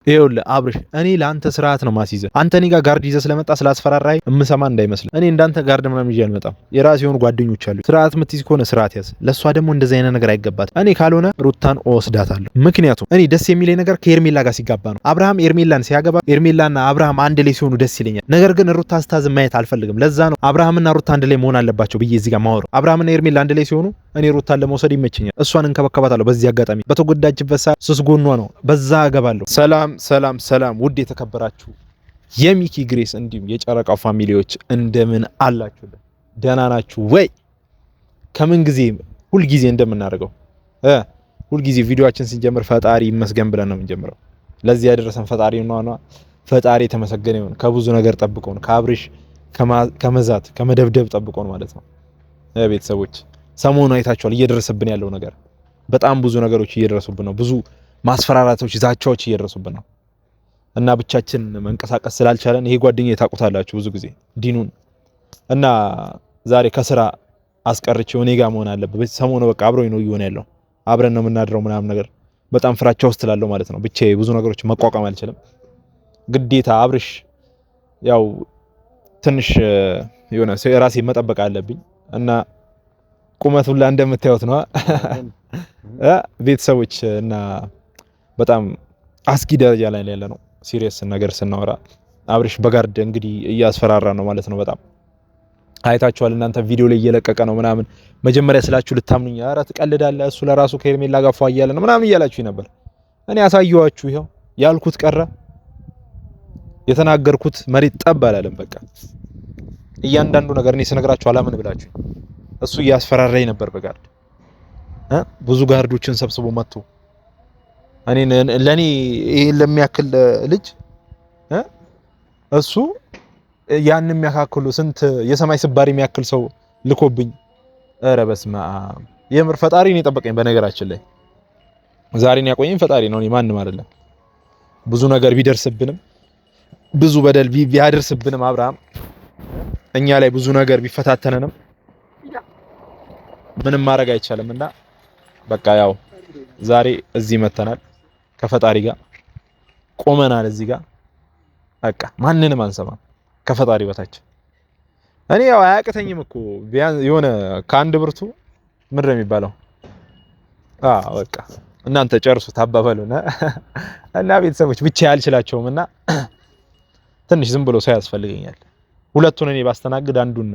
ይኸውልህ አብርሽ እኔ ለአንተ ስርዓት ነው ማስይዘ አንተ እኔ ጋር ጋርድ ይዘህ ስለመጣ ስላስፈራራይ እምሰማ እንዳይመስልህ። እኔ እንዳንተ ጋርድ ምናምን ይዤ አልመጣም። የራሴ የሆኑ ጓደኞች አሉ። ስርዓት የምትይዝ ከሆነ ስርዓት ያዝ። ለእሷ ደግሞ እንደዚህ አይነት ነገር አይገባትም። እኔ ካልሆነ ሩታን እወስዳታለሁ። ምክንያቱም እኔ ደስ የሚለኝ ነገር ከኤርሜላ ጋር ሲጋባ ነው። አብርሃም ኤርሜላን ሲያገባ ኤርሜላና አብርሃም አንድ ላይ ሲሆኑ ደስ ይለኛል። ነገር ግን ሩታ ስታዝም ማየት አልፈልግም። ለዛ ነው አብርሃምና ሩታ አንድ ላይ መሆን አለባቸው ብዬ እዚህ ጋር ማወራው። አብርሃምና ኤርሜላ አንድ ላይ ሲሆኑ እኔ ሩታን ለመውሰድ ይመቸኛል። እሷን እንከባከባታለሁ። በዚህ አጋጣሚ በተጎዳጅበት ሰዓት ስስ ጎኗ ነው። በዛ አገባለሁ። ሰላም ሰላም ሰላም ውድ የተከበራችሁ የሚኪ ግሬስ እንዲሁም የጨረቃው ፋሚሊዎች እንደምን አላችሁ? ደህና ናችሁ ወይ? ከምን ጊዜ ሁልጊዜ እንደምናደርገው ሁልጊዜ ቪዲዮአችን ስንጀምር ፈጣሪ ይመስገን ብለን ነው የምንጀምረው። ለዚህ ያደረሰን ፈጣሪ ነው። ፈጣሪ የተመሰገነ ይሁን። ከብዙ ነገር ጠብቆን ከአብርሽ ከመዛት ከመደብደብ ጠብቆን ማለት ነው። ቤተሰቦች ሰሞኑን አይታችኋል እየደረሰብን ያለው ነገር። በጣም ብዙ ነገሮች እየደረሱብን ነው። ብዙ ማስፈራራቶች፣ ዛቻዎች እየደረሱብን ነው እና ብቻችን መንቀሳቀስ ስላልቻለን ይሄ ጓደኛዬ ታውቁታላችሁ ብዙ ጊዜ ዲኑን እና ዛሬ ከስራ አስቀርቼው እኔ ጋር መሆን አለበት። ሰሞኑ በቃ አብሮኝ ነው እየሆነ ያለው። አብረን ነው የምናድረው ምናምን ነገር በጣም ፍራቻ ውስጥ ላለው ማለት ነው። ብቻዬ ብዙ ነገሮች መቋቋም አልችልም። ግዴታ አብርሽ ያው ትንሽ የሆነ ራሴ መጠበቅ አለብኝ እና ቁመት ሁላ እንደምታዩት ነው ቤተሰቦች እና በጣም አስጊ ደረጃ ላይ ያለ ነው። ሲሪየስ ነገር ስናወራ አብርሽ በጋርድ እንግዲህ እያስፈራራ ነው ማለት ነው። በጣም አይታችኋል እናንተ ቪዲዮ ላይ እየለቀቀ ነው ምናምን። መጀመሪያ ስላችሁ ልታምኑኝ ኧረ ትቀልዳለህ እሱ ለራሱ ከኤርሜላ ጋር ፏ እያለ ነው ምናምን እያላችሁኝ ነበር። እኔ አሳየኋችሁ፣ ይኸው ያልኩት ቀረ፣ የተናገርኩት መሬት ጠብ አላለም። በቃ እያንዳንዱ ነገር እኔ ስነግራችሁ አላምን ብላችሁ እሱ እያስፈራራኝ ነበር በጋርድ ብዙ ጋርዶችን ሰብስቦ መጥቶ ለኔ ይሄን ለሚያክል ልጅ እሱ ያን የሚያካክሉ ስንት የሰማይ ስባሪ የሚያክል ሰው ልኮብኝ፣ ኧረ በስመ አብ የምር ፈጣሪ ነው የጠበቀኝ። በነገራችን ላይ ዛሬን ያቆየኝ ፈጣሪ ነው፣ እኔ ማንም አይደለም። ብዙ ነገር ቢደርስብንም ብዙ በደል ቢያደርስብንም አብርሃም እኛ ላይ ብዙ ነገር ቢፈታተነንም ምንም ማድረግ አይቻልምና በቃ ያው ዛሬ እዚህ መተናል። ከፈጣሪ ጋር ቆመናል። እዚህ ጋር በቃ ማንንም አንሰማም ከፈጣሪ በታች። እኔ ያው አያቅተኝም እኮ ቢያንስ የሆነ ከአንድ ብርቱ ምንድን ነው የሚባለው? በቃ እናንተ ጨርሱ ታባባሉና እና ቤተሰቦች ብቻ ያልችላቸውም እና ትንሽ ዝም ብሎ ሰው ያስፈልገኛል። ሁለቱን እኔ ባስተናግድ አንዱን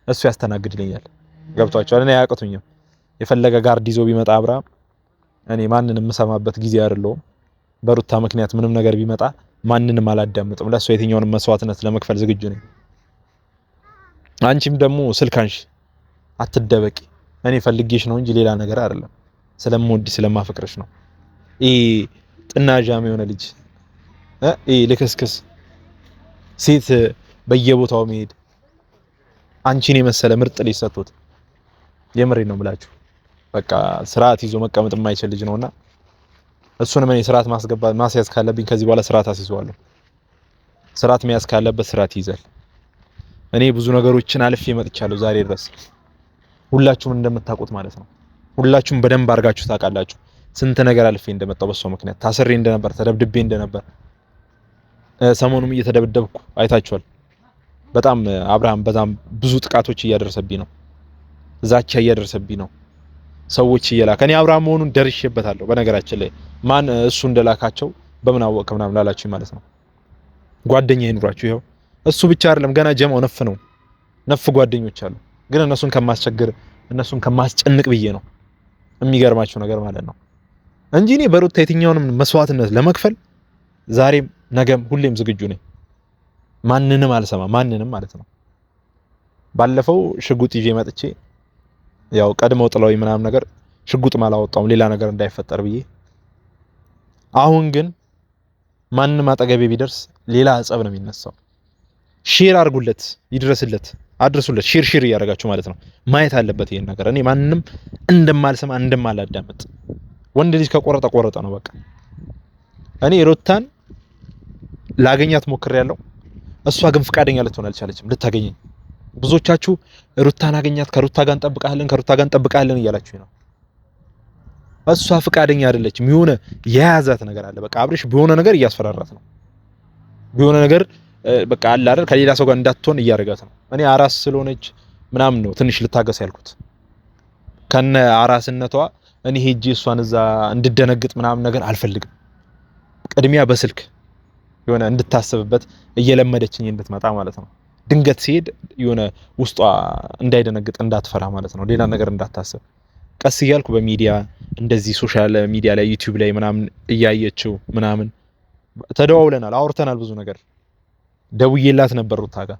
እሱ ያስተናግድልኛል። ገብቷቸዋል። እኔ አያቅቱኝም። የፈለገ ጋርድ ይዞ ቢመጣ አብርሃም እኔ ማንንም የምሰማበት ጊዜ አይደለሁም። በሩታ ምክንያት ምንም ነገር ቢመጣ ማንንም አላዳምጥም። ለእሱ የትኛውንም መስዋዕትነት ለመክፈል ዝግጁ ነኝ። አንቺም ደግሞ ስልካንሽ አትደበቂ። እኔ ፈልጌሽ ነው እንጂ ሌላ ነገር አይደለም። ስለምወድሽ ስለማፈቅርሽ ነው። ጥናዣም የሆነ ልጅ ልክስክስ ሴት በየቦታው መሄድ አንቺን የመሰለ ምርጥ ልጅ ሰጥቶት የምሬን ነው ብላችሁ በቃ ስርዓት ይዞ መቀመጥ የማይችል ልጅ ነውና እሱንም እኔ ስርዓት ማስያዝ ካለብኝ ከዚህ በኋላ ስርዓት አስይዘዋለሁ። ስርዓት መያዝ ካለበት ስርዓት ይይዛል። እኔ ብዙ ነገሮችን አልፌ መጥቻለሁ ዛሬ ድረስ፣ ሁላችሁም እንደምታውቁት ማለት ነው። ሁላችሁም በደንብ አድርጋችሁ ታውቃላችሁ ስንት ነገር አልፌ እንደመጣው በሷ ምክንያት። ታስሬ እንደነበር፣ ተደብድቤ እንደነበር፣ ሰሞኑም እየተደበደብኩ አይታችኋል። በጣም አብርሃም በጣም ብዙ ጥቃቶች እያደረሰብኝ ነው፣ ዛቻ እያደረሰብኝ ነው። ሰዎች እየላከ እኔ አብርሃም መሆኑን ደርሼበታለሁ። በነገራችን ላይ ማን እሱ እንደላካቸው በምን አወቀ ምናምን ላላችሁ ማለት ነው። ጓደኛዬ ይኑራችሁ። ይኸው እሱ ብቻ አይደለም ገና ጀማው ነፍ ጓደኞች አሉ። ግን እነሱን ከማስቸግር እነሱን ከማስጨንቅ ብዬ ነው የሚገርማችሁ ነገር ማለት ነው እንጂ እኔ በሩታ የትኛውንም መስዋዕትነት ለመክፈል ዛሬም ነገም ሁሌም ዝግጁ ነኝ። ማንንም አልሰማ ማንንም ማለት ነው። ባለፈው ሽጉጥ ይዤ መጥቼ ያው ቀድመው ጥለውኝ ምናምን ነገር ሽጉጥም አላወጣውም ሌላ ነገር እንዳይፈጠር ብዬ። አሁን ግን ማንንም አጠገቤ ቢደርስ ሌላ ጸብ ነው የሚነሳው። ሼር አድርጉለት፣ ይድረስለት፣ አድርሱለት። ሼር እያደረጋችሁ ማለት ነው። ማየት አለበት ይሄን ነገር። እኔ ማንንም እንደማልሰማ እንደማላዳምጥ። ወንድ ልጅ ከቆረጠ ነው በቃ። እኔ ሩታን ላገኛት ሞክሬያለሁ። እሷ ግን ፍቃደኛ ልትሆን አልቻለችም ልታገኘኝ። ብዙዎቻችሁ ሩታን አገኛት፣ ከሩታ ጋር እንጠብቃለን እያላችሁ ነው። እሷ ፍቃደኛ አይደለችም። የሆነ የያዛት ነገር አለ። በቃ አብርሽ በሆነ ነገር እያስፈራራት ነው። በሆነ ነገር በቃ አለ አይደል ከሌላ ሰው ጋር እንዳትሆን እያደረጋት ነው። እኔ አራስ ስለሆነች ምናምን ነው ትንሽ ልታገስ ያልኩት። ከነ አራስነቷ እኔ ሄጄ እሷን እዛ እንድደነግጥ ምናምን ነገር አልፈልግም። ቅድሚያ በስልክ የሆነ እንድታስብበት እየለመደችኝ እንድትመጣ ማለት ነው። ድንገት ሲሄድ የሆነ ውስጧ እንዳይደነግጥ እንዳትፈራ ማለት ነው። ሌላ ነገር እንዳታስብ ቀስ እያልኩ በሚዲያ እንደዚህ ሶሻል ሚዲያ ላይ ዩቲዩብ ላይ ምናምን እያየችው ምናምን ተደዋውለናል፣ አውርተናል ብዙ ነገር። ደውዬላት ነበር ሩታ ጋር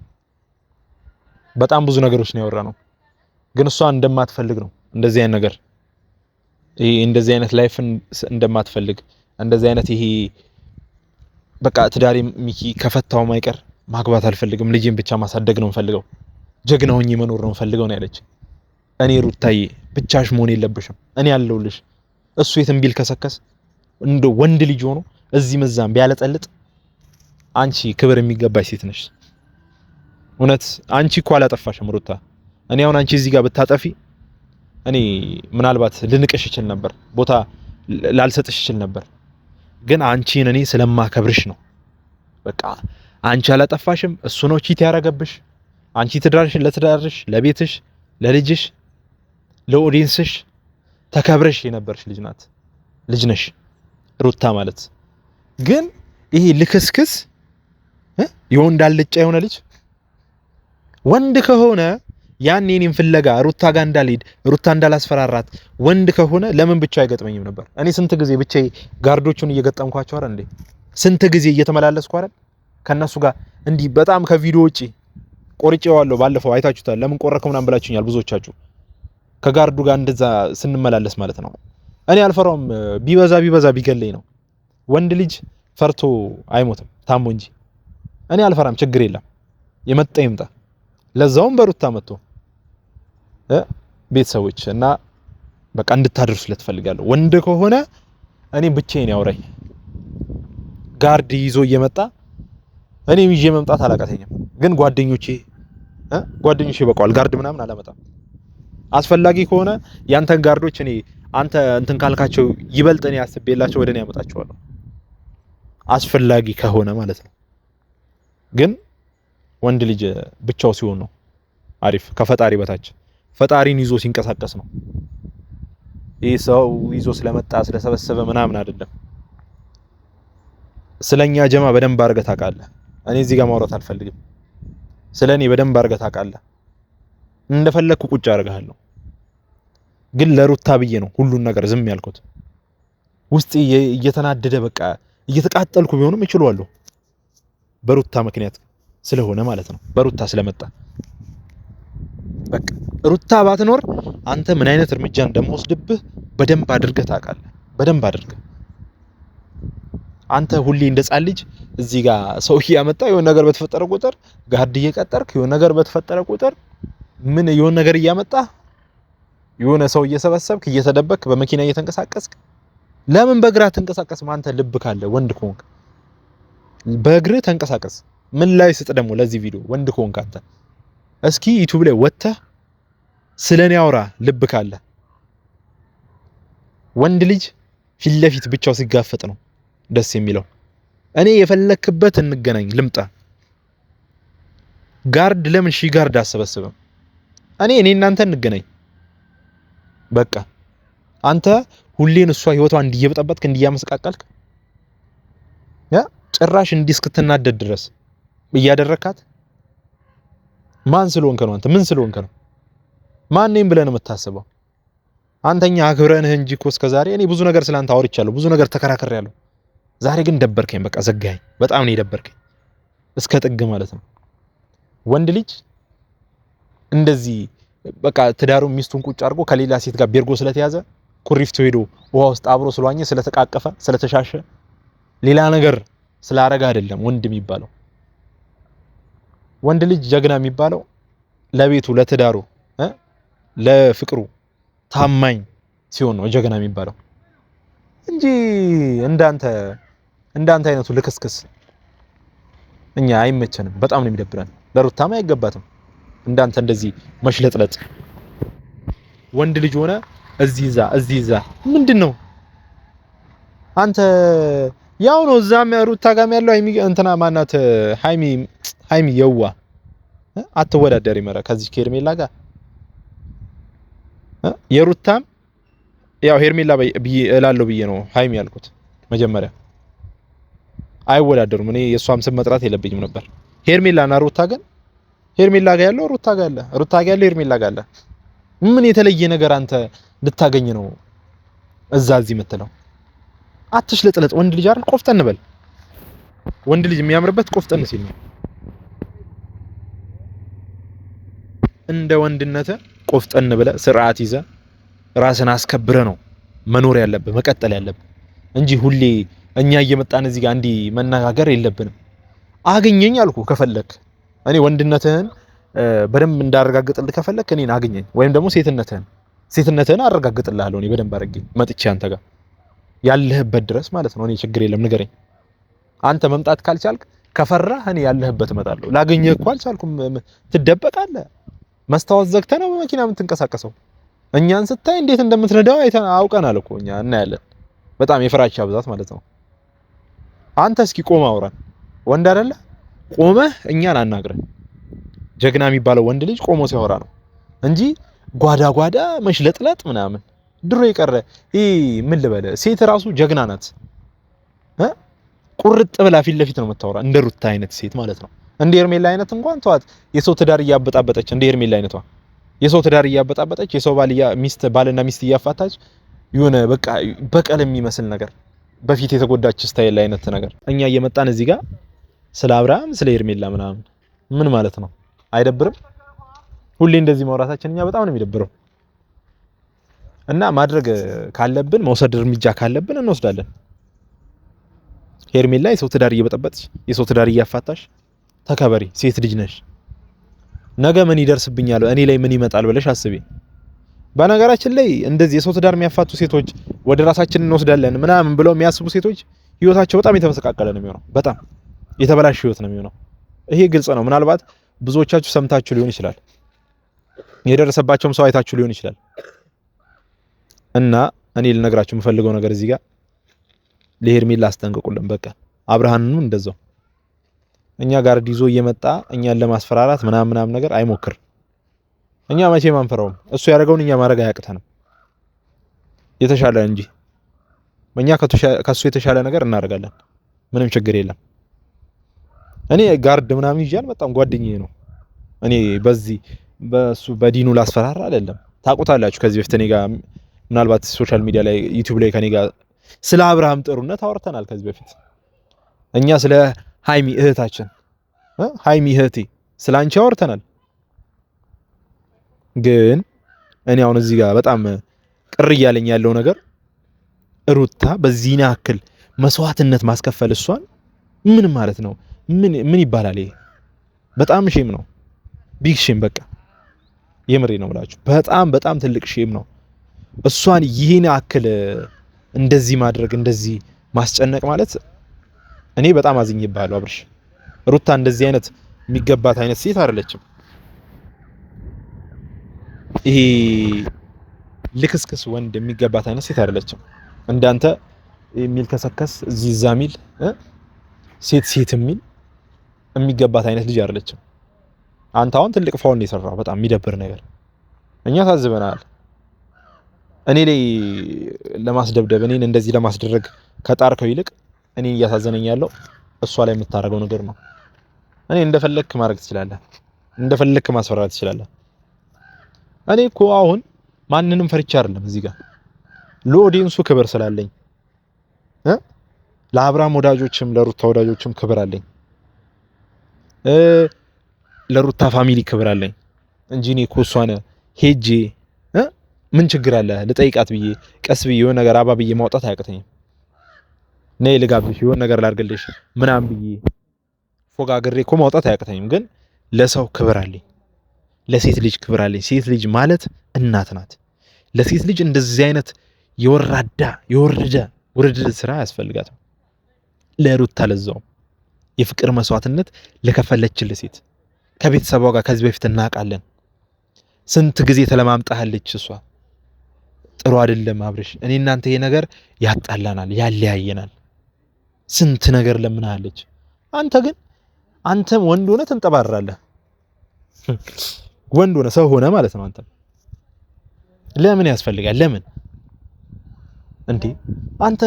በጣም ብዙ ነገሮች ነው ያወራነው። ግን እሷ እንደማትፈልግ ነው እንደዚህ አይነት ነገር ይሄ እንደዚህ አይነት ላይፍን እንደማትፈልግ እንደዚህ አይነት ይሄ በቃ ትዳሬ ሚኪ ከፈታው ማይቀር ማግባት አልፈልግም፣ ልጄን ብቻ ማሳደግ ነው የምፈልገው፣ ጀግና ሆኜ መኖር ነው የምፈልገው ነው ያለች። እኔ ሩታዬ ብቻሽ መሆን የለብሽም እኔ አለሁልሽ። እሱ የትም ቢል ከሰከስ እንደ ወንድ ልጅ ሆኖ እዚህ መዛም ቢያለጠልጥ አንቺ ክብር የሚገባሽ ሴት ነሽ። እውነት አንቺ እኮ አላጠፋሽም ሩታ። እኔ አሁን አንቺ እዚህ ጋር ብታጠፊ እኔ ምናልባት ልንቅሽ ይችል ነበር፣ ቦታ ላልሰጥሽ ይችል ነበር። ግን አንቺን እኔ ስለማከብርሽ ነው። በቃ አንቺ አላጠፋሽም፣ እሱ ነው ቺት ያረገብሽ። አንቺ ትዳርሽን ለትዳርሽ፣ ለቤትሽ፣ ለልጅሽ፣ ለኦዲየንስሽ ተከብረሽ የነበርሽ ልጅ ነሽ ሩታ ማለት። ግን ይሄ ልክስክስ የወንድ አልጫ የሆነ ልጅ ወንድ ከሆነ ያኔ እኔን ፍለጋ ሩታ ጋር እንዳልሄድ ሩታ እንዳላስፈራራት ወንድ ከሆነ ለምን ብቻ አይገጥመኝም ነበር? እኔ ስንት ጊዜ ብቻ ጋርዶቹን እየገጠምኳቸው አይደል እንዴ? ስንት ጊዜ እየተመላለስኩ አይደል ከነሱ ጋር እንዲህ በጣም ከቪዲዮ ውጪ ቆርጬዋለሁ። ባለፈው አይታችሁታል። ለምን ቆረከው ምናምን ብላችሁኛል ብዙዎቻችሁ። ከጋርዱ ጋር እንደዛ ስንመላለስ ማለት ነው። እኔ አልፈራውም። ቢበዛ ቢገለኝ ነው። ወንድ ልጅ ፈርቶ አይሞትም ታሞ እንጂ። እኔ አልፈራም፣ ችግር የለም። የመጣ ይምጣ። ለዛውም በሩታ መጥቶ ቤተሰቦች እና በቃ እንድታደርሱለት ፈልጋለሁ። ወንድ ከሆነ እኔ ብቻዬን ያውራኝ። ጋርድ ይዞ እየመጣ እኔም ይዤ መምጣት አላቃተኝም። ግን ጓደኞቼ በቃል ጋርድ ምናምን አላመጣም። አስፈላጊ ከሆነ ያንተን ጋርዶች እኔ አንተ እንትን ካልካቸው ይበልጥ እኔ አስቤላቸው ወደ እኔ ያመጣቸዋለሁ። አስፈላጊ ከሆነ ማለት ነው። ግን ወንድ ልጅ ብቻው ሲሆን ነው አሪፍ፣ ከፈጣሪ በታች ፈጣሪን ይዞ ሲንቀሳቀስ ነው። ይህ ሰው ይዞ ስለመጣ ስለሰበሰበ ምናምን አይደለም። ስለኛ ጀማ በደንብ አድርገህ ታውቃለህ። እኔ እዚህ ጋር ማውራት አልፈልግም። ስለኔ በደንብ አድርገህ ታውቃለህ። እንደፈለኩ ቁጭ አደርግሃለሁ። ግን ለሩታ ብዬ ነው ሁሉን ነገር ዝም ያልኩት። ውስጤ እየተናደደ በቃ እየተቃጠልኩ ቢሆንም እችላለሁ። በሩታ ምክንያት ስለሆነ ማለት ነው። በሩታ ስለመጣ በቃ ሩታ ባትኖር አንተ ምን አይነት እርምጃ እንደምወስድብህ በደንብ አድርገህ ታውቃለህ። በደንብ አድርገህ አንተ ሁሌ እንደጻን ልጅ እዚህ ጋር ሰው እያመጣ የሆነ ነገር በተፈጠረ ቁጥር ጋርድ እየቀጠርክ የሆነ ነገር በተፈጠረ ቁጥር ምን የሆነ ነገር እያመጣ የሆነ ሰው እየሰበሰብክ እየተደበክ በመኪና እየተንቀሳቀስክ ለምን በእግርህ ተንቀሳቀስም? አንተ ልብ ካለ ወንድ ከሆንክ በእግርህ ተንቀሳቀስ። ምን ላይ ስጥ ደግሞ ለዚህ ቪዲዮ ወንድ ከሆንክ አንተ እስኪ ዩቲዩብ ላይ ወጥተህ ስለኔ አውራ ልብ ካለ። ወንድ ልጅ ፊት ለፊት ብቻው ሲጋፈጥ ነው ደስ የሚለው። እኔ የፈለክበት እንገናኝ ልምጣ። ጋርድ ለምን ሺ ጋርድ አሰበስብም? እኔ እናንተ እንገናኝ በቃ። አንተ ሁሌን እሷ ህይወቷ እንዲየበጠበጥክ እንዲያመስቃቀልክ ጭራሽ እንዲስክትናደድ ድረስ እያደረካት ማን ስለሆንክ ነው? አንተ ምን ስለሆንክ ነው? ማን ነኝ ብለህ ነው የምታስበው? አንተኛ አክብረንህ እንጂ እኮ እስከዛሬ እኔ ብዙ ነገር ስላንተ አውርቻለሁ፣ ብዙ ነገር ተከራክሬያለሁ። ዛሬ ግን ደበርከኝ፣ በቃ ዘጋኸኝ። በጣም ነው የደበርከኝ እስከ ጥግ ማለት ነው። ወንድ ልጅ እንደዚህ በቃ ትዳሩን ሚስቱን ቁጭ አድርጎ ከሌላ ሴት ጋር ቤርጎ ስለተያዘ ኩሪፍቱ ሄዶ ውሃ ውስጥ አብሮ ስለዋኘ ስለተቃቀፈ ስለተሻሸ ሌላ ነገር ስላረጋ አይደለም ወንድ የሚባለው። ወንድ ልጅ ጀግና የሚባለው ለቤቱ ለትዳሩ ለፍቅሩ ታማኝ ሲሆን ነው ጀግና የሚባለው እንጂ እንዳንተ አይነቱ ልክስክስ እኛ አይመቸንም። በጣም ነው የሚደብረን። ለሩታማ አይገባትም እንዳንተ እንደዚህ መሽለጥለጥ። ወንድ ልጅ ሆነ እዚህ ዛ ምንድነው? አንተ ያው ነው እዛም ሩታ ጋም ያለው ሃይሚ እንትና ማናት ሃይሚ የዋ አትወዳደሪ መረ ከዚህ ከሄርሜላ ጋር የሩታም ያው ሄርሜላ እላለሁ ብዬ ነው ሃይሚ ያልኩት መጀመሪያ አይወዳደሩም። እኔ የሷም ስም መጥራት የለብኝም ነበር። ሄርሜላና ሩታ ግን ሄርሜላ ጋር ያለው ሩታ ጋር አለ፣ ሩታ ጋር ያለው ሄርሜላ ጋር አለ። ምን የተለየ ነገር አንተ ልታገኝ ነው እዚህ የምትለው? አትሽለጥለጥ። ወንድ ልጅ አይደል? ቆፍጠን በል። ወንድ ልጅ የሚያምርበት ቆፍጠን ሲል ነው። እንደ ወንድነተ ቆፍጠን ብለ ስርዓት ይዘ ራስን አስከብረ ነው መኖር ያለብህ መቀጠል ያለብህ እንጂ ሁሌ እኛ እየመጣን እዚህ ጋር እንዲ መነጋገር የለብንም። አገኘኝ አልኩ ከፈለክ እኔ ወንድነትህን በደንብ እንዳረጋግጥልህ ከፈለክ እኔን አገኘኝ፣ ወይም ደግሞ ሴትነትህን አረጋግጥልሃለሁ እኔ በደንብ አድርጌ መጥቼ አንተ ጋር ያለህበት ድረስ ማለት ነው። እኔ ችግር የለም ንገረኝ። አንተ መምጣት ካልቻልክ ከፈራህ እኔ ያለህበት እመጣለሁ። ላገኘህ እኮ አልቻልኩም። ትደበቃለህ። መስታወት ዘግተህ ነው በመኪና የምትንቀሳቀሰው። እኛን ስታይ እንዴት እንደምትነዳው አውቀናል እኮ እኛ እናያለን። በጣም የፍራቻ ብዛት ማለት ነው። አንተ እስኪ ቆም አውራን። ወንድ አይደለ? ቆመህ እኛን አናግረን። ጀግና የሚባለው ወንድ ልጅ ቆሞ ሲያወራ ነው እንጂ ጓዳ መሽለጥለጥ ምናምን ድሮ የቀረ ይሄ ምን ልበለ። ሴት ራሱ ጀግና ናት። ቁርጥ ብላ ፊት ለፊት ነው የምታወራ፣ እንደ ሩታ አይነት ሴት ማለት ነው። እንደ ሄርሜላ አይነት እንኳን ተዋት፣ የሰው ትዳር እያበጣበጠች እንደ ሄርሜላ አይነቷ የሰው ትዳር እያበጣበጠች የሰው ባልና ሚስት እያፋታች የሆነ በቃ በቀል የሚመስል ነገር በፊት የተጎዳች ስታይል አይነት ነገር። እኛ እየመጣን እዚህ ጋር ስለ አብርሃም ስለ ሄርሜላ ምናምን ምን ማለት ነው? አይደብርም? ሁሌ እንደዚህ ማውራታችን እኛ በጣም ነው የሚደብረው። እና ማድረግ ካለብን መውሰድ እርምጃ ካለብን እንወስዳለን። ሄርሜላ የሰው ትዳር እየበጠበጥሽ የሰው ትዳር እያፋታሽ ተከበሪ፣ ሴት ልጅ ነሽ። ነገ ምን ይደርስብኛል እኔ ላይ ምን ይመጣል ብለሽ አስቢ። በነገራችን ላይ እንደዚህ የሰው ትዳር የሚያፋቱ ሴቶች ወደ ራሳችን እንወስዳለን ምናምን ብለው የሚያስቡ ሴቶች ህይወታቸው በጣም የተመሰቃቀለ ነው የሚሆነው። በጣም የተበላሽ ህይወት ነው የሚሆነው። ይሄ ግልጽ ነው። ምናልባት ብዙዎቻችሁ ሰምታችሁ ሊሆን ይችላል፣ የደረሰባቸውም ሰው አይታችሁ ሊሆን ይችላል። እና እኔ ልነግራችሁ የምፈልገው ነገር እዚህ ጋር ለሄርሜላ አስጠንቅቁልን። በቃ አብርሃምንም እንደዛው እኛ ጋር ይዞ እየመጣ እኛን ለማስፈራራት ምናምን ነገር አይሞክር። እኛ መቼም አንፈራውም። እሱ ያደረገውን እኛ ማድረግ አያቅተንም። የተሻለ እንጂ እኛ ከሱ የተሻለ ነገር እናደርጋለን። ምንም ችግር የለም። እኔ ጋርድ ምናምን ይያል በጣም ጓደኛዬ ነው። እኔ በሱ በዲኑ ላስፈራራ አይደለም። ታውቁታላችሁ። ከዚህ በፊት እኔ ጋር ምናልባት ሶሻል ሚዲያ ላይ ዩቲዩብ ላይ ከኔ ጋር ስለ አብርሃም ጥሩነት አወርተናል ከዚህ በፊት። እኛ ስለ ሃይሚ እህታችን ሃይሚ እህቴ ስላንቺ አወርተናል። ግን እኔ አሁን እዚህ ጋር በጣም ቅር እያለኝ ያለው ነገር ሩታ በዚህና ያክል መስዋዕትነት ማስከፈል እሷን ምን ማለት ነው? ምን ይባላል ይሄ? በጣም ሼም ነው። ቢግ ሼም። በቃ የምሬ ነው ብላችሁ በጣም ትልቅ ሼም ነው። እሷን ይሄን ያክል እንደዚህ ማድረግ እንደዚህ ማስጨነቅ ማለት እኔ በጣም አዝኜብሃለሁ አብርሽ። ሩታ እንደዚህ አይነት የሚገባት አይነት ሴት አይደለችም። ይሄ ልክስክስ ወንድ የሚገባት አይነት ሴት አይደለችም። እንዳንተ የሚልከሰከስ እዚህ እዛ ሚል ሴት የሚል የሚገባት አይነት ልጅ አይደለችም። አንተ አሁን ትልቅ ፋውን የሰራው በጣም የሚደብር ነገር። እኛ ታዝበናል። እኔ ላይ ለማስደብደብ እኔን እንደዚህ ለማስደረግ ከጣርከው ይልቅ እኔን እያሳዘነኝ ያለው እሷ ላይ የምታረገው ነገር ነው። እኔ እንደፈለክ ማድረግ ትችላለህ፣ እንደፈለክ ማስፈራራት ትችላለህ። እኔ እኮ አሁን ማንንም ፈርቻ አይደለም እዚህ ጋር ለኦዲየንሱ ክብር ስላለኝ ለአብርሃም ወዳጆችም ለሩታ ወዳጆችም ክብር አለኝ፣ ለሩታ ፋሚሊ ክብር አለኝ እንጂ እኔ እኮ እሷን ሄጄ ምን ችግር አለ ልጠይቃት ብዬ ቀስ ብዬ የሆነ ነገር አባ ብዬ ማውጣት አያቅተኝም። ነይ ልጋብዝሽ የሆነ ነገር ላድርግልሽ ምናምን ብዬ ፎጋግሬ እኮ ማውጣት አያቅተኝም። ግን ለሰው ክብር አለኝ፣ ለሴት ልጅ ክብር አለኝ። ሴት ልጅ ማለት እናት ናት። ለሴት ልጅ እንደዚህ አይነት የወረደ ውርድ ስራ ያስፈልጋታል። ለሩታ ለዛው የፍቅር መስዋዕትነት ለከፈለችልህ ሴት ከቤተሰቧ ጋር ከዚህ በፊት እናውቃለን። ስንት ጊዜ ተለማምጣለች እሷ። ጥሩ አይደለም አብርሽ። እኔ እናንተ ይሄ ነገር ያጣላናል፣ ያለያየናል። ስንት ነገር ለምናለች። አንተ ግን አንተም ወንድ ሆነ ተንጠባራለህ። ወንድ ሆነ ሰው ሆነ ማለት ነው። አንተ ለምን ያስፈልጋል? ለምን እንዴ? አንተ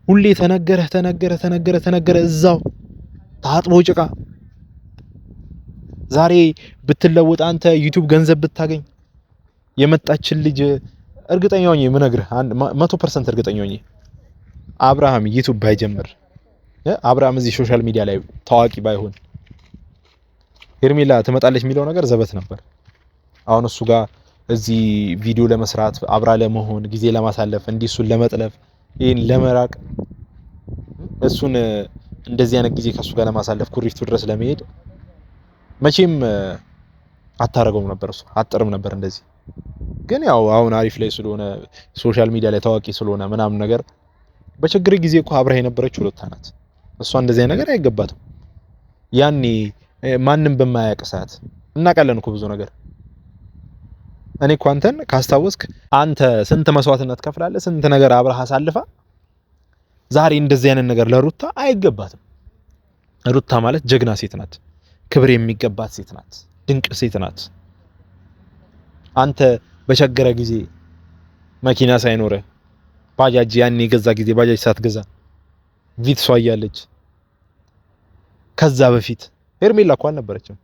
ሁሌ ተነገረ እዛው ታጥቦ ጭቃ። ዛሬ ብትለወጥ አንተ ዩቲዩብ ገንዘብ ብታገኝ የመጣችን ልጅ እርግጠኛ ሆኜ የምነግርህ 100% እርግጠኛ ሆኜ አብርሃም ዩቲዩብ ባይጀምር አብርሃም እዚህ ሶሻል ሚዲያ ላይ ታዋቂ ባይሆን ሄርሜላ ትመጣለች የሚለው ነገር ዘበት ነበር። አሁን እሱ ጋር እዚህ ቪዲዮ ለመስራት አብራ ለመሆን ጊዜ ለማሳለፍ እንዲሱን ለመጥለፍ ይሄን ለመራቅ እሱን እንደዚህ አይነት ጊዜ ከሱ ጋር ለማሳለፍ ኩሪፍቱ ድረስ ለመሄድ መቼም አታረገውም ነበር። እሱ አጥርም ነበር እንደዚህ። ግን ያው አሁን አሪፍ ላይ ስለሆነ ሶሻል ሚዲያ ላይ ታዋቂ ስለሆነ ምናምን ነገር በችግር ጊዜ እኮ አብራ የነበረችው ሩታ ናት። እሷ እንደዚህ አይነት ነገር አይገባትም። ያኔ ማንም በማያውቅ ሰዓት እናውቃለን እኮ ብዙ ነገር። እኔ እኮ አንተን ካስታወስክ አንተ ስንት መስዋዕትነት ከፍላለህ፣ ስንት ነገር አብረህ አሳልፋ ዛሬ እንደዚህ አይነት ነገር ለሩታ አይገባትም። ሩታ ማለት ጀግና ሴት ናት፣ ክብር የሚገባት ሴት ናት፣ ድንቅ ሴት ናት። አንተ በቸገረ ጊዜ መኪና ሳይኖር ባጃጅ ያኔ የገዛ ጊዜ ባጃጅ ሳትገዛ ቪትሷ እያለች ከዛ በፊት ሄርሜላ እኮ አልነበረችም፣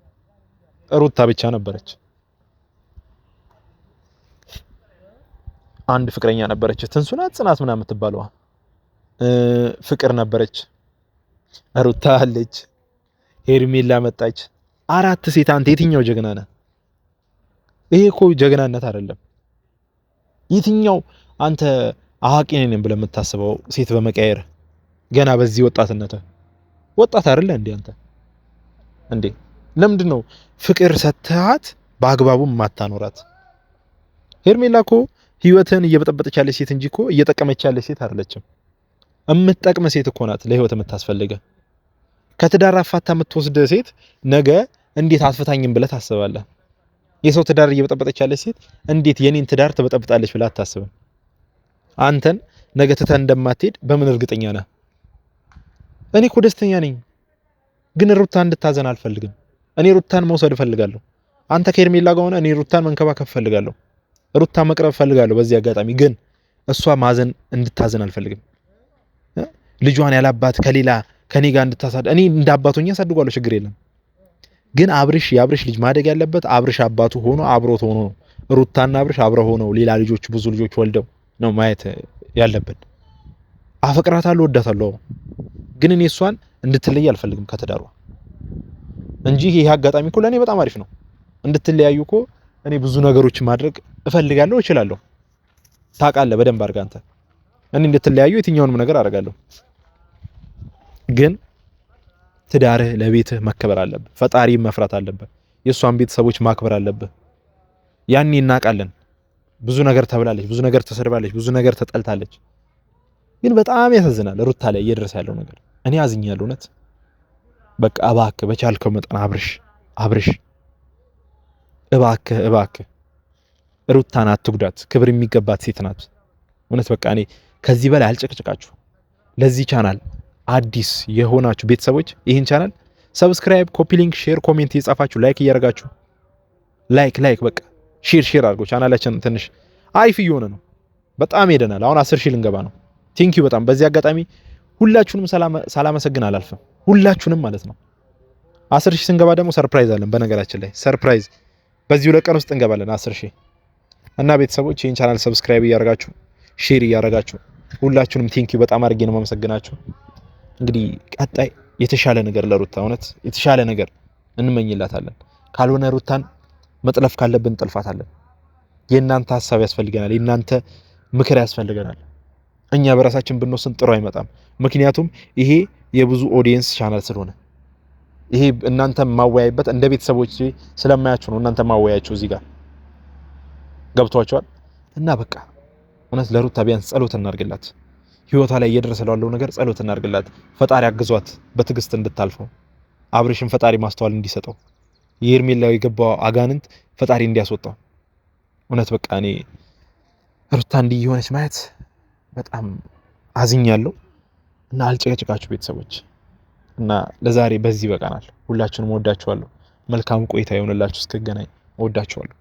ሩታ ብቻ ነበረች። አንድ ፍቅረኛ ነበረች፣ ትንሱና ጽናት ምናምን የምትባለዋ ፍቅር ነበረች። ሩታ አለች፣ ሄርሜላ መጣች። 4 ሴት። አንተ የትኛው ጀግና ነህ? ይሄ እኮ ጀግናነት አይደለም። የትኛው አንተ አዋቂ ነኝ ብለህ የምታስበው ሴት በመቀየር ገና በዚህ ወጣትነት ወጣት አይደለ እንዴ አንተ? እንዴ ለምንድን ነው ፍቅር ሰተሃት በአግባቡ ማታኖራት? ሄርሜላ እኮ ህይወትን እየበጠበጠች ያለች ሴት እንጂ እኮ እየጠቀመች ያለች ሴት አይደለችም። እምትጠቅም ሴት እኮ ናት ለህይወት የምታስፈልገ። ከትዳር አፋታ የምትወስድ ሴት ነገ እንዴት አትፈታኝም ብለህ ታስባለህ? የሰው ትዳር እየበጠበጠች ያለች ሴት እንዴት የኔን ትዳር ትበጠብጣለች ብለህ አታስብም? አንተን ነገ ትተህ እንደማትሄድ በምን እርግጠኛ ነህ? እኔ እኮ ደስተኛ ነኝ፣ ግን ሩታን እንድታዘን አልፈልግም። እኔ ሩታን መውሰድ እፈልጋለሁ። አንተ ከሄርሜላ ጋር ሆነ እኔ ሩታን መንከባከብ እፈልጋለሁ፣ ሩታ መቅረብ እፈልጋለሁ። በዚህ አጋጣሚ ግን እሷ ማዘን እንድታዘን አልፈልግም። ልጇን ያላባት ከሌላ ከኔ ጋር እንድታሳድ እኔ እንደ አባቶኛ አሳድጓለሁ፣ ችግር የለም። ግን የአብርሽ ልጅ ማደግ ያለበት አብርሽ አባቱ ሆኖ አብሮት ሆኖ ነው። ሩታና አብርሽ አብረው ሆነው ሌላ ልጆች ብዙ ልጆች ወልደው ነው ማየት ያለብን። አፈቅራታለሁ፣ ወዳታለሁ፣ ግን እኔ እሷን እንድትለይ አልፈልግም ከትዳሯ እንጂ ይሄ አጋጣሚ እኮ ለኔ በጣም አሪፍ ነው። እንድትለያዩ እኮ እኔ ብዙ ነገሮች ማድረግ እፈልጋለሁ፣ እችላለሁ። ታውቃለህ በደንብ አድርገህ አንተ እኔ እንድትለያዩ የትኛውንም ነገር አደርጋለሁ። ግን ትዳርህ ለቤትህ መከበር አለብህ፣ ፈጣሪ መፍራት አለብህ፣ የእሷን ቤተሰቦች ማክበር አለብህ። ያኔ እናውቃለን ብዙ ነገር ተብላለች፣ ብዙ ነገር ተሰድባለች፣ ብዙ ነገር ተጠልታለች። ግን በጣም ያሳዝናል ሩታ ላይ እየደረሰ ያለው ነገር። እኔ አዝኛለሁ እውነት። በቃ እባክህ በቻልከው መጠን አብርሽ እባክህ ሩታን አትጉዳት። ክብር የሚገባት ሴት ናት እውነት። በቃ እኔ ከዚህ በላይ አልጨቅጭቃችሁ። ለዚህ ቻናል አዲስ የሆናችሁ ቤተሰቦች ይህን ቻናል ሰብስክራይብ፣ ኮፒ ሊንክ፣ ሼር፣ ኮሜንት እየጻፋችሁ ላይክ እያደረጋችሁ ላይክ በቃ ሼር አድርጎ ቻናላችን ትንሽ አሪፍ እየሆነ ነው። በጣም ሄደናል። አሁን 10,000 ልንገባ ነው። ቴንኪዩ በጣም በዚህ አጋጣሚ ሁላችሁንም ሳላመሰግን አላልፍም። ሁላችሁንም ማለት ነው። 10,000 ስንገባ ደግሞ ሰርፕራይዝ አለን። በነገራችን ላይ ሰርፕራይዝ በዚህ 2 ቀን ውስጥ እንገባለን 10,000 እና ቤተሰቦች ይህን ቻናል ሰብስክራይብ እያደረጋችሁ ሼር እያደረጋችሁ ሁላችሁንም ቴንኪዩ በጣም አድርጌ ነው የማመሰግናችሁ። እንግዲህ ቀጣይ የተሻለ ነገር ለሩታ እውነት የተሻለ ነገር እንመኝላታለን። ካልሆነ ሩታን መጥለፍ ካለብን እንጥልፋታለን። የእናንተ ሀሳብ ያስፈልገናል፣ የእናንተ ምክር ያስፈልገናል። እኛ በራሳችን ብንወስን ጥሩ አይመጣም። ምክንያቱም ይሄ የብዙ ኦዲየንስ ቻናል ስለሆነ ይሄ እናንተ ማወያይበት እንደ ቤተሰቦች ስለማያችሁ ነው። እናንተ ማወያያችሁ እዚህ ጋር ገብቷችኋል። እና በቃ እውነት ለሩታ ቢያንስ ጸሎት እናርግላት። ህይወቷ ላይ እየደረሰ ላለው ነገር ጸሎት እናርግላት። ፈጣሪ አግዟት በትዕግስት እንድታልፈው። አብርሽን ፈጣሪ ማስተዋል እንዲሰጠው፣ የሄርሜላው የገባው አጋንንት ፈጣሪ እንዲያስወጣው። እውነት በቃ እኔ ሩታ እንዲህ የሆነች ማየት በጣም አዝኛለሁ እና አልጨቀጭቃችሁ ቤተሰቦች እና ለዛሬ በዚህ በቃናል። ሁላችሁንም ወዳችኋለሁ። መልካም ቆይታ ይሆንላችሁ። እስከገናኝ ወዳችኋለሁ።